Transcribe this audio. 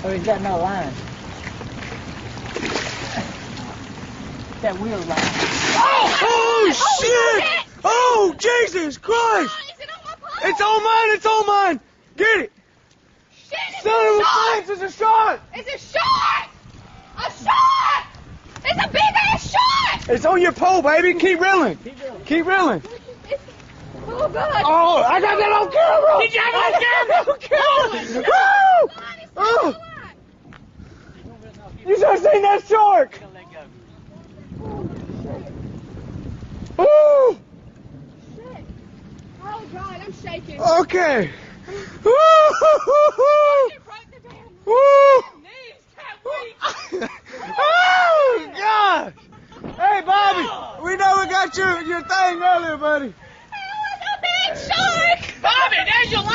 Oh, he's got no line. That wheel line. Oh, shit! Oh, Jesus Christ! Is it on my pole? It's all mine, it's all mine! Get it! Shit, it's Son a of a shark! bitch, it's a shark! It's a shark! A shark! It's a big ass shark! It's on your pole, baby. Keep reeling. Keep reeling. Oh God! Oh, I got that on camera! Did you have it on camera? Oh, Woo! God, it's Oh. so alive. You should have seen that shark! Woo! Shit. Oh God, I'm shaking. Okay. Woo! You broke the damn Woo! knees that week. Oh, gosh! Hey, Bobby, we know we got your thing earlier, buddy.